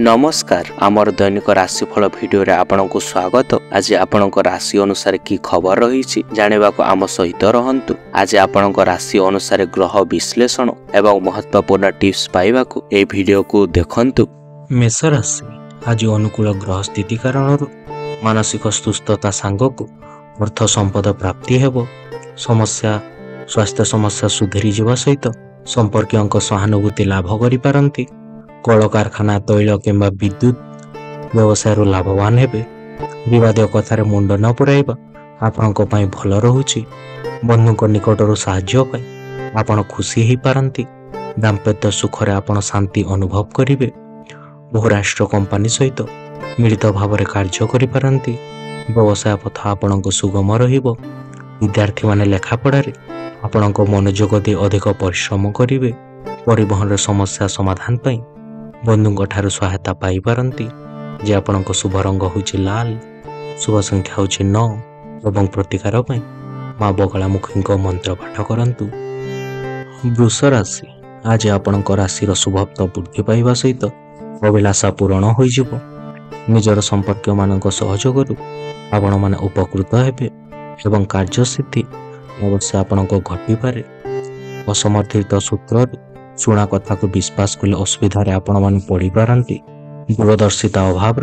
नमस्कार आमर दैनिक राशिफल भिडियो रे आपनकु स्वागत। आज आपनक राशि अनुसार की खबर रही जानिबा को आम सहित रहंतु। आज आपनक राशि अनुसार ग्रह विश्लेषण एवं महत्वपूर्ण टिप्स पाइबा को ए वीडियो को देखंतु। मेष राशि आज अनुकूल ग्रह स्थिति कारण मानसिक सुस्थता सांग को अर्थ संपद प्राप्ति हेबो। समस्या स्वास्थ्य समस्या सुधरी जीवा सहित संपर्क सहानुभूति लाभ करि पारंती। कल कारखाना तैल किंबा विद्युत व्यवसाय लाभवान हेबे। विवाद कथार मुंड न पुराइबा आपनक पई भल रहुची। बंधुक निकटरू साहाय्य पाई आपण खुशी ही पारंती। दाम्पत्य सुख रे आपण शांति अनुभव करिवे। बहुराष्ट्र कंपनी सहित मिलित भाव कार्य करि पारंती। व्यवसाय पथ आपणक सुगम रहिबो। विद्यार्थी माने लेखा पढ़ारे आपणक मनोयोग दे अधिक परिश्रम करिवे। परिवहन समस्या समाधान पाई बंधुଙ୍କ ଠାରୁ सहायता पाई पारंती। जे आपणक शुभ रंग होछि लाल, शुभ संख्या होछि 9 एवं प्रतिकार पाई मां बगलामुखीଙ୍କ मंत्र पाठ करंतु। वृष राशि आज आपणक राशिर शुभत्व वृद्धि पाइबा सहित अभिलाषा पूरण होइजिवो। निजर संपर्क मानक सहयोगरु आपण माने उपकृत हेबे एवं कार्यसिद्धि अवश्य आपणक घटी पारे। असमर्थित सूत्ररु शुणा कथा को विश्वास कले असुविधा आपण मान पड़ी पारंती। दूरदर्शिता अभाव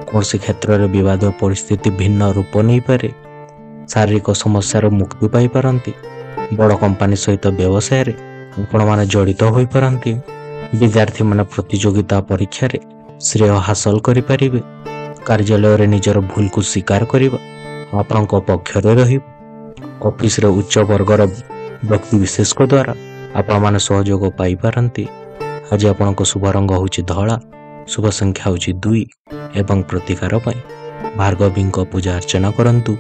कौन क्षेत्र में विवाद परिस्थिति भिन्न रूप नहीं पारे। शारीरिक समस्या मुक्ति पाई पारंती। बड़ कंपनी सहित व्यवसाय रे आपण मान जड़ित होई पारंती। विद्यार्थी मान प्रतियोगिता परीक्षा रे श्रेय हासिल करि परिबे। कार्यालय रे निजर भूल को स्वीकार करिबा आपनक पक्ष रे रहिबो। ऑफिस रे उच्च वर्गर व्यक्ति विशेष को द्वारा आपण माने सहयोग पाई पारंती। आज आपनक शुभ रंग होछि धला, शुभ संख्या होछि 2 एवं प्रतिकार पाई भार्गवींक पूजा अर्चना करंतु।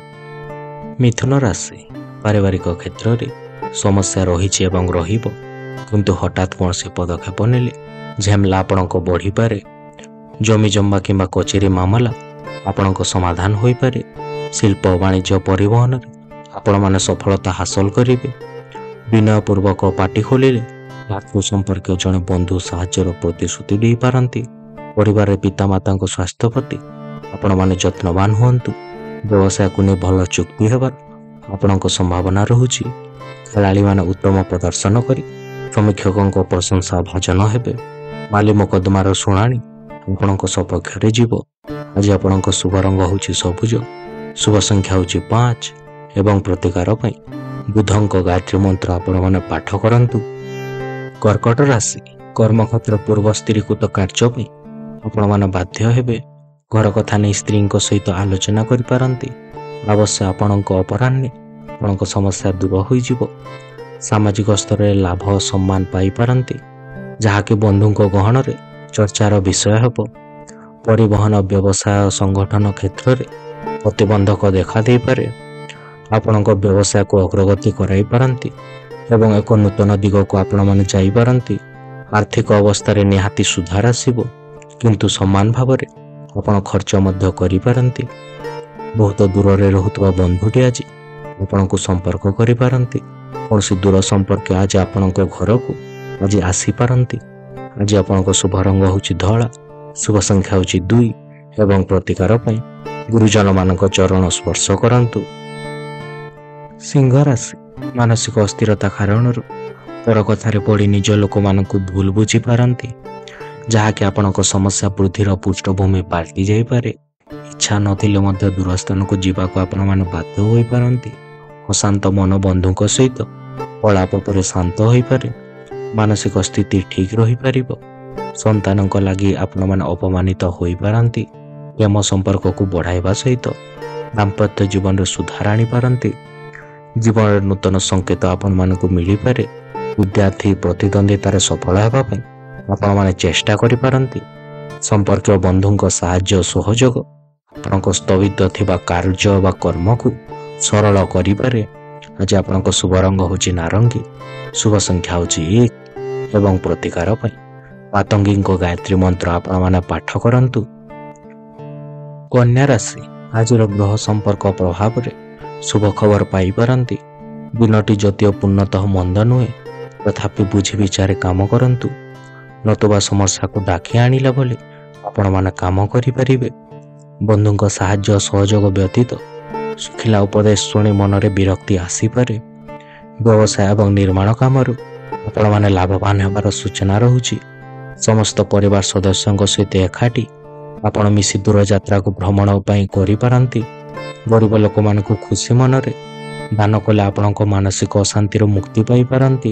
मिथुन राशि पारिवारिक क्षेत्र रे समस्या रहिछि एवं रहिबो, किंतु हठात कोनसे पदक्षेप नेले झेमला आपनक बढ़ी पारे। जमी जम्मा किंबा कचेरी मामला आपनक समाधान होई पारे। शिल्प वाणिज्य परिवहन रे आपण माने सफलता हासिल करिवे। विनय पूर्वक पार्टी खोलिले भातृ संपर्क जड़े बंधु साहाय्यर प्रतिश्रुति दे पारंती। परिवार पिता माता स्वास्थ्य प्रति आपण माने जत्नवान हुंतु। व्यवसाय को नहीं भल चुक्ति हेबार आपणक संभावना रहुची। खेलाड़ी माने उत्तम प्रदर्शन करी समीक्षकों प्रशंसा भाजन हेबे। माली मुकदमार शुणाणी आपणक सपक्ष रे जीवो। आज आपणक शुभ रंग होची सबुज, शुभ संख्या होची 5 एवं प्रतिकार पई बुधंक गायत्री मंत्र आपण माने पाठ करंतु। कर्कट राशि कर्मक्षेत्र पूर्व स्थिरीकृत कार्य पे आपण माने बाध्य हेबे। घर कथा नै स्त्री सहित आलोचना करि पारंती। अवश्य आपणक अपराह्ने आपणक समस्या दूर होई जिवो। सामाजिक स्तर रे लाभ सम्मान पाई पारंती, जहा कि बंधुंक गहन रे चर्चार विषय हेबो। परिवहन व्यवसाय संगठन क्षेत्र रे प्रतिबंधक देखा दे पारे। आपणक व्यवसाय को अग्रगति कराई पारंती एवं एक नूतन दिग को आपण माने जाई पारंती। आर्थिक अवस्था रे निहाती सुधार आसीबो, किंतु समान भाव रे आपण खर्च मध्य करि पारंती। बहुत दूर रे रहुतबा बंधुटी आज आपणक संपर्क करि पारंती। कोनसी दूर संपर्क आज आपणक घर को आज आसी पारंती। आज आपणक शुभ रंग होछि धला, शुभ संख्या होछि 2 एवं प्रतिकार पई गुरुजन मानक चरण स्पर्श करंतु। सिंह राशि मानसिक अस्थिरता कारण पर कथारे पड़ी निज लोक मानक भूल बुझी पारंती, जहाँकि आपणक समस्या वृद्धिर पृष्ठभूमि पाल्टी जाई पारे। इच्छा नथिले मध्य दूर स्थान को जीवाको आपण माने बाध्य होई पारंती। अशांत मन बंधुक सहित पलाप पर शांत होई पारे। मानसिक स्थिति ठीक रही पारिबो। संतानक लागि आपण माने अपमानित होई पारंती। प्रेम संपर्क को बढ़ाइबा सहित दाम्पत्य जीवन सुधार आनी पारंती। जीवन नूतन संकेत आपण मानक मिली पारे। विद्यार्थी प्रतिद्वंदितार सफल हेबा पई आपण माने चेष्टा करि पारंती। संपर्क बंधुंक साहाय्य सहयोग आपणक स्थगित थिबा कार्य वा कर्म को सरल करि पारे। आज आपणक शुभ रंग होछि नारंगी, शुभ संख्या होछि 1 एवं प्रतिकार पई पातंगींक गायत्री मंत्र आपण माने पाठ करंतु। कन्या राशि आज ग्रह संपर्क प्रभाव रे शुभ खबर पाई पारंती। दिनटी जतिय पूर्णतः मंद नुहे, तथापि बुझी विचारे काम करंतु। नतुबा समस्या को डाकी आनिला बोले ଆପଣମାନେ କାମ କରିପାରିବେ। ବନ୍ଧୁଙ୍କ ସାହାଯ୍ୟ ସହଯୋଗ ବ୍ୟତୀତ ଶୁଖିଲା ଉପଦେଶ ଶୁଣି ମନରେ ବିରକ୍ତି ଆସିପାରେ। ବ୍ୟବସାୟ ଏବଂ ନିର୍ମାଣ କାମରୁ ଆପଣମାନେ ଲାଭବାନ ହେବାର ସୂଚନା ରହୁଛି। ସମସ୍ତ ପରିବାର ସଦସ୍ୟଙ୍କ ସହିତ ଏକାଠି ଆପଣ ମିଶି ଦୂରଯାତ୍ରାକୁ ଭ୍ରମଣ ପାଇଁ କରିପାରନ୍ତି। ଗରିବ ଲୋକମାନଙ୍କୁ ଖୁସି ମନରେ ଦାନ କଲେ ଆପଣଙ୍କ ମାନସିକ ଅଶାନ୍ତିରୁ ମୁକ୍ତି ପାଇପାରନ୍ତି।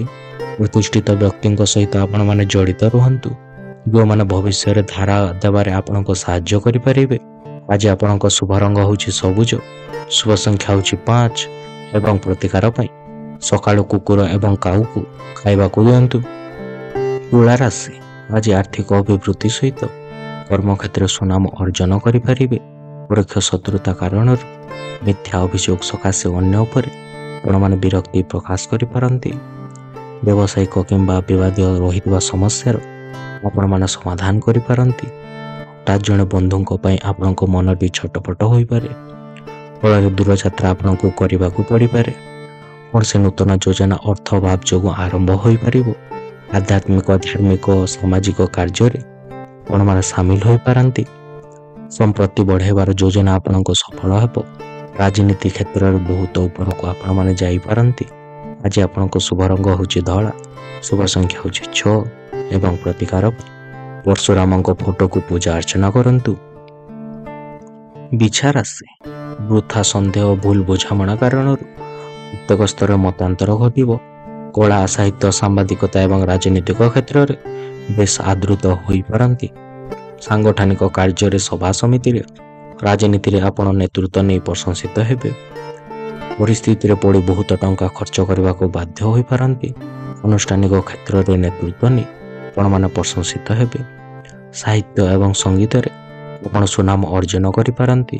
ପ୍ରତିଷ୍ଠିତ ବ୍ୟକ୍ତିଙ୍କ ସହିତ ଆପଣମାନେ ଜଡ଼ିତ ରୁହନ୍ତୁ, ଯେଉଁମାନେ ଭବିଷ୍ୟତରେ ଧାରା ଦେବାରେ ଆପଣଙ୍କୁ ସାହାଯ୍ୟ କରିପାରିବେ। ଆଜି ଆପଣଙ୍କ ଶୁଭ ରଙ୍ଗ ହେଉଛି ସବୁଜ, ଶୁଭ ସଂଖ୍ୟା ହେଉଛି 5 ଏବଂ ପ୍ରତିକାର ପାଇଁ ସକାଳୁ କୁକୁର ଏବଂ କାଉକୁ ଖାଇବାକୁ ଦିଅନ୍ତୁ। ତୁଳା ରାଶି, ଆଜି ଆର୍ଥିକ ଅଭିବୃଦ୍ଧି ସହିତ କର୍ମକ୍ଷେତ୍ରରେ ସୁନାମ ଅର୍ଜନ କରିପାରିବେ। ପରୋକ୍ଷ ଶତ୍ରୁତା କାରଣରୁ ମିଥ୍ୟା ଅଭିଯୋଗ ସକାଶେ ଅନ୍ୟ ଉପରେ ଆପଣମାନେ ବିରକ୍ତି ପ୍ରକାଶ କରିପାରନ୍ତି। ବ୍ୟବସାୟିକ କିମ୍ବା ବିବାଦୀୟ ରହିଥିବା ସମସ୍ୟାର ଆପଣମାନେ ସମାଧାନ କରିପାରନ୍ତି। ହଠାତ୍ ଜଣେ ବନ୍ଧୁଙ୍କ ପାଇଁ ଆପଣଙ୍କ ମନ ବି ଛଟପଟ ହୋଇପାରେ, ଫଳରେ ଦୂରଯାତ୍ରା ଆପଣଙ୍କୁ କରିବାକୁ ପଡ଼ିପାରେ। କୌଣସି ନୂତନ ଯୋଜନା ଅର୍ଥ ଅଭାବ ଯୋଗୁଁ ଆରମ୍ଭ ହୋଇପାରିବ। ଆଧ୍ୟାତ୍ମିକ, ଧାର୍ମିକ ଓ ସାମାଜିକ କାର୍ଯ୍ୟରେ ଆପଣମାନେ ସାମିଲ ହୋଇପାରନ୍ତି। ସମ୍ପତ୍ତି ବଢ଼ାଇବାର ଯୋଜନା ଆପଣଙ୍କୁ ସଫଳ ହେବ। ରାଜନୀତି କ୍ଷେତ୍ରରେ ବହୁତ ଉପରକୁ ଆପଣମାନେ ଯାଇପାରନ୍ତି। ଆଜି ଆପଣଙ୍କ ଶୁଭ ରଙ୍ଗ ହେଉଛି ଧଳା, ଶୁଭ ସଂଖ୍ୟା ହେଉଛି 6 ଏବଂ ପ୍ରତିକାର ପରଶୁରାମଙ୍କ ଫଟୋକୁ ପୂଜା ଅର୍ଚ୍ଚନା କରନ୍ତୁ। ବିଛା ରାଶି, ବୃଥା ସନ୍ଦେହ ଓ ଭୁଲ ବୁଝାମଣା କାରଣରୁ ପ୍ରତ୍ୟେକ ସ୍ତରରେ ମତାନ୍ତର ଘଟିବ। କଳା, ସାହିତ୍ୟ, ସାମ୍ବାଦିକତା ଏବଂ ରାଜନୈତିକ କ୍ଷେତ୍ରରେ ବେଶ ଆଦୃତ ହୋଇପାରନ୍ତି। ସାଂଗଠନିକ କାର୍ଯ୍ୟରେ, ସଭା ସମିତିରେ, ରାଜନୀତିରେ ଆପଣ ନେତୃତ୍ୱ ନେଇ ପ୍ରଶଂସିତ ହେବେ। ପରିସ୍ଥିତିରେ ପଡ଼ି ବହୁତ ଟଙ୍କା ଖର୍ଚ୍ଚ କରିବାକୁ ବାଧ୍ୟ ହୋଇପାରନ୍ତି। ଆନୁଷ୍ଠାନିକ କ୍ଷେତ୍ରରେ ନେତୃତ୍ୱ ନେଇ ଆପଣମାନେ ପ୍ରଶଂସିତ ହେବେ। ସାହିତ୍ୟ ଏବଂ ସଙ୍ଗୀତରେ ଆପଣ ସୁନାମ ଅର୍ଜନ କରିପାରନ୍ତି।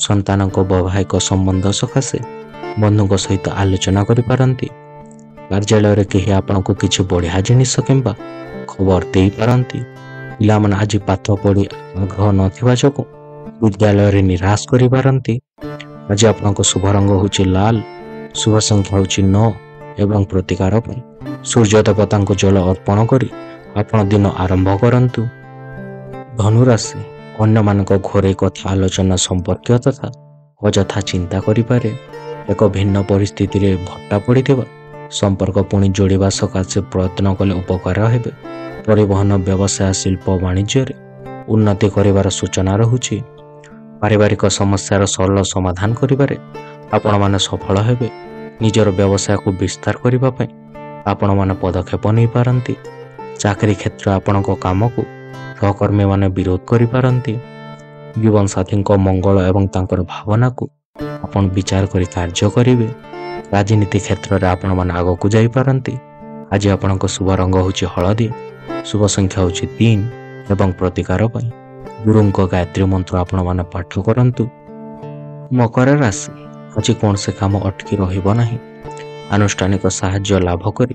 ସନ୍ତାନଙ୍କ ବୈବାହିକ ସମ୍ବନ୍ଧ ସକାଶେ ବନ୍ଧୁଙ୍କ ସହିତ ଆଲୋଚନା କରିପାରନ୍ତି। କାର୍ଯ୍ୟାଳୟରେ କେହି ଆପଣଙ୍କୁ କିଛି ବଢ଼ିଆ ଜିନିଷ କିମ୍ବା ଖବର ଦେଇପାରନ୍ତି। ପିଲାମାନେ ଆଜି ପାଠ ପଢ଼ି ଆଗ୍ରହ ନଥିବା ଯୋଗୁଁ ବିଦ୍ୟାଳୟରେ ନିରାଶ କରିପାରନ୍ତି। ଆଜି ଆପଣଙ୍କ ଶୁଭ ରଙ୍ଗ ହେଉଛି ଲାଲ, ଶୁଭ ସଂଖ୍ୟା ହେଉଛି 9 ଏବଂ ପ୍ରତିକାର ପାଇଁ ସୂର୍ଯ୍ୟ ଦେବତାଙ୍କୁ ଜଳ ଅର୍ପଣ କରି ଆପଣ ଦିନ ଆରମ୍ଭ କରନ୍ତୁ। ଧନୁରାଶି, ଅନ୍ୟମାନଙ୍କ ଘରୋଇ କଥା ଆଲୋଚନା ସମ୍ପର୍କୀୟ ତଥା ଅଯଥା ଚିନ୍ତା କରିପାରେ। ଏକ ଭିନ୍ନ ପରିସ୍ଥିତିରେ ଭଟ୍ଟା ପଡ଼ିଥିବା ସମ୍ପର୍କ ପୁଣି ଯୋଡ଼ିବା ସକାଶେ ପ୍ରୟତ୍ନ କଲେ ଉପକାର ହେବେ। ପରିବହନ, ବ୍ୟବସାୟ, ଶିଳ୍ପ ବାଣିଜ୍ୟରେ ଉନ୍ନତି କରିବାର ସୂଚନା ରହୁଛି। ପାରିବାରିକ ସମସ୍ୟାର ସରଳ ସମାଧାନ କରିବାରେ ଆପଣମାନେ ସଫଳ ହେବେ। ନିଜର ବ୍ୟବସାୟକୁ ବିସ୍ତାର କରିବା ପାଇଁ ଆପଣମାନେ ପଦକ୍ଷେପ ନେଇପାରନ୍ତି। ଚାକିରି କ୍ଷେତ୍ର ଆପଣଙ୍କ କାମକୁ ସହକର୍ମୀମାନେ ବିରୋଧ କରିପାରନ୍ତି। ଜୀବନସାଥୀଙ୍କ ମଙ୍ଗଳ ଏବଂ ତାଙ୍କର ଭାବନାକୁ ଆପଣ ବିଚାର କରି କାର୍ଯ୍ୟ କରିବେ। ରାଜନୀତି କ୍ଷେତ୍ରରେ ଆପଣମାନେ ଆଗକୁ ଯାଇପାରନ୍ତି। ଆଜି ଆପଣଙ୍କ ଶୁଭ ରଙ୍ଗ ହେଉଛି ହଳଦୀ, ଶୁଭ ସଂଖ୍ୟା ହେଉଛି 3 ଏବଂ ପ୍ରତିକାର ପାଇଁ ଗୁରୁଙ୍କ ଗାୟତ୍ରୀ ମନ୍ତ୍ର ଆପଣମାନେ ପାଠ କରନ୍ତୁ। ମକର ରାଶି, ଆଜି କୌଣସି କାମ ଅଟକି ରହିବ ନାହିଁ। ଆନୁଷ୍ଠାନିକ ସାହାଯ୍ୟ ଲାଭ କରି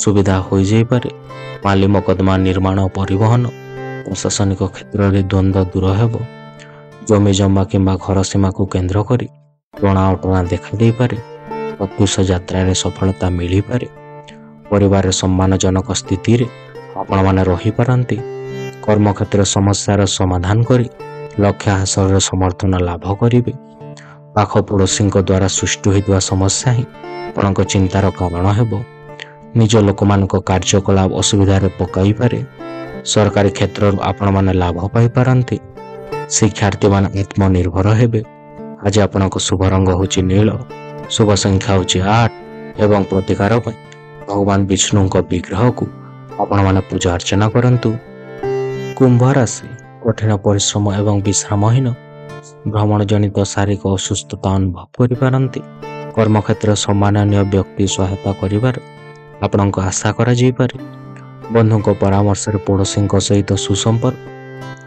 ସୁବିଧା ହୋଇଯାଇପାରେ। ମାଲି ମକଦ୍ଦମା, ନିର୍ମାଣ, ପରିବହନ, ପ୍ରଶାସନିକ କ୍ଷେତ୍ରରେ ଦ୍ୱନ୍ଦ୍ୱ ଦୂର ହେବ। ଜମି ଜମା କିମ୍ବା ଘର ସୀମାକୁ କେନ୍ଦ୍ର କରି ଟଣା ଅଟଣା ଦେଖାଦେଇପାରେ। ପ୍ରତ୍ୟୁଷ ଯାତ୍ରାରେ ସଫଳତା ମିଳିପାରେ। ପରିବାରରେ ସମ୍ମାନଜନକ ସ୍ଥିତିରେ ଆପଣମାନେ ରହିପାରନ୍ତି। କର୍ମକ୍ଷେତ୍ରରେ ସମସ୍ୟାର ସମାଧାନ କରି ଲକ୍ଷ୍ୟ ହାସଲରେ ସମର୍ଥନ ଲାଭ କରିବେ। ପାଖ ପଡ଼ୋଶୀଙ୍କ ଦ୍ୱାରା ସୃଷ୍ଟି ହୋଇଥିବା ସମସ୍ୟା ହିଁ ଆପଣଙ୍କ ଚିନ୍ତାର କାରଣ ହେବ। ନିଜ ଲୋକମାନଙ୍କ କାର୍ଯ୍ୟକଳାପ ଅସୁବିଧାରେ ପକାଇପାରେ। ସରକାରୀ କ୍ଷେତ୍ରରୁ ଆପଣମାନେ ଲାଭ ପାଇପାରନ୍ତି। ଶିକ୍ଷାର୍ଥୀମାନେ ଆତ୍ମନିର୍ଭର ହେବେ। ଆଜି ଆପଣଙ୍କ ଶୁଭ ରଙ୍ଗ ହେଉଛି ନୀଳ, ଶୁଭ ସଂଖ୍ୟା ହେଉଛି 8 ଏବଂ ପ୍ରତିକାର ପାଇଁ ଭଗବାନ ବିଷ୍ଣୁଙ୍କ ବିଗ୍ରହକୁ ଆପଣମାନେ ପୂଜା ଅର୍ଚ୍ଚନା କରନ୍ତୁ। କୁମ୍ଭ ରାଶି, କଠିନ ପରିଶ୍ରମ ଏବଂ ବିଶ୍ରାମହୀନ ଭ୍ରମଣ ଜନିତ ଶାରୀରିକ ଅସୁସ୍ଥତା ଅନୁଭବ କରିପାରନ୍ତି। କର୍ମକ୍ଷେତ୍ରରେ ସମ୍ମାନନୀୟ ବ୍ୟକ୍ତି ସହାୟତା କରିବାର ଆପଣଙ୍କ ଆଶା କରାଯାଇପାରେ। ବନ୍ଧୁଙ୍କ ପରାମର୍ଶରେ ପଡ଼ୋଶୀଙ୍କ ସହିତ ସୁସମ୍ପର୍କ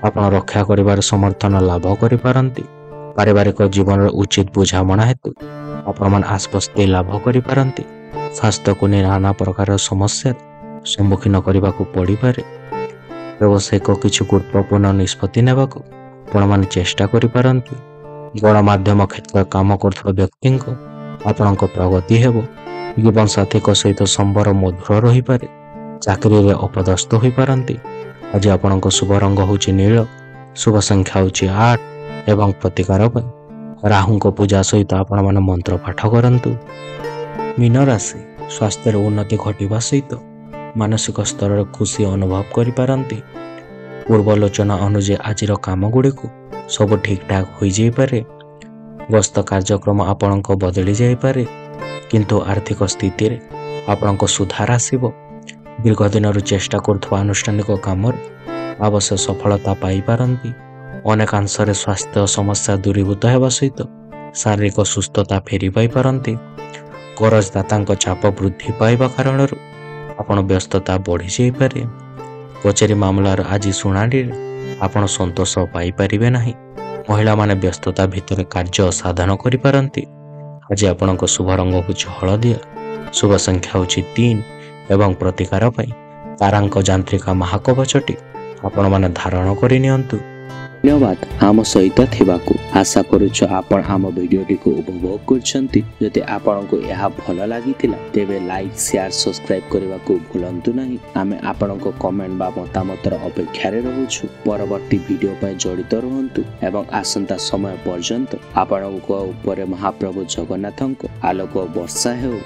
ଆପଣ ରକ୍ଷା କରିବାର ସମର୍ଥନ ଲାଭ କରିପାରନ୍ତି। ପାରିବାରିକ ଜୀବନରେ ଉଚିତ ବୁଝାମଣା ହେତୁ ଆପଣମାନେ ଆଶ୍ୱସ୍ତି ଲାଭ କରିପାରନ୍ତି। ସ୍ୱାସ୍ଥ୍ୟକୁ ନେଇ ନାନା ପ୍ରକାର ସମସ୍ୟାର ସମ୍ମୁଖୀନ କରିବାକୁ ପଡ଼ିପାରେ। ବ୍ୟବସାୟିକ କିଛି ଗୁରୁତ୍ୱପୂର୍ଣ୍ଣ ନିଷ୍ପତ୍ତି ନେବାକୁ ଆପଣମାନେ ଚେଷ୍ଟା କରିପାରନ୍ତି। ଗଣମାଧ୍ୟମ କ୍ଷେତ୍ରରେ କାମ କରୁଥିବା ବ୍ୟକ୍ତିଙ୍କ ଆପଣଙ୍କ ପ୍ରଗତି ହେବ। ଜୀବନସାଥୀଙ୍କ ସହିତ ସମ୍ପର୍କ ମଧୁର ରହିପାରେ। ଚାକିରିରେ ଅପଦସ୍ଥ ହୋଇପାରନ୍ତି। ଆଜି ଆପଣଙ୍କ ଶୁଭ ରଙ୍ଗ ହେଉଛି ନୀଳ, शुभ संख्या होची 8 एवं प्रतिकार ପାଇଁ राहुଙ୍କ पूजा सहित आपण मान मंत्र पाठ करंतु। मीन राशि स्वास्थ्य उन्नति घटिबा सहित मानसिक स्तर रे खुशी अनुभव करि पारंती। पूर्वलोचना अनुसार आज काम गुड़ी को सब ठीक ठाक हो जाई पारे। गस्त कार्यक्रम आपण को बदली जाई पारे, किंतु आर्थिक स्थिति रे आपण को सुधार आसीबो। दीर्घ दिन चेष्टा करुवा अनुष्ठानिक काम आवश्यक सफलता पाई पारंती। अनेकांश स्वास्थ्य समस्या दूरीभूत होगा सहित शारीरिक सुस्थता फेरी पाई पारंती। करजदाता चाप वृद्धि पाइबा कारण आपण व्यस्तता बढ़ी जाई पारे। कचेरी मामलार आज शुणाणी आपण संतोष पाई परिबे नाही। महिला माने व्यस्तता भितर कार्य साधन करि पारंती। आज आपण शुभ रंग होची हलदिया। शुभ संख्या होची 3 एवं प्रतिकार पई तारांक जांत्रिका महाकवचटी आपण माने धारण करि नियंतु। धन्यवाद आम सहित थिबाकु। आशा करूछु आपण आम वीडियोटी को उपभोग करछंती। जदि आपण को यह भल लागितिला तेबे लाइक शेयर सब्सक्राइब करबा को भूलंतु नाही। आमे आपण को कमेंट बा मतामतर अपेक्षा रे रहूछु। परवर्ती वीडियो पय जड़ित रहंतु एवं आसंता समय पर्यंत आपण को ऊपर महाप्रभु जगन्नाथन को आलोक वर्षा हेउ।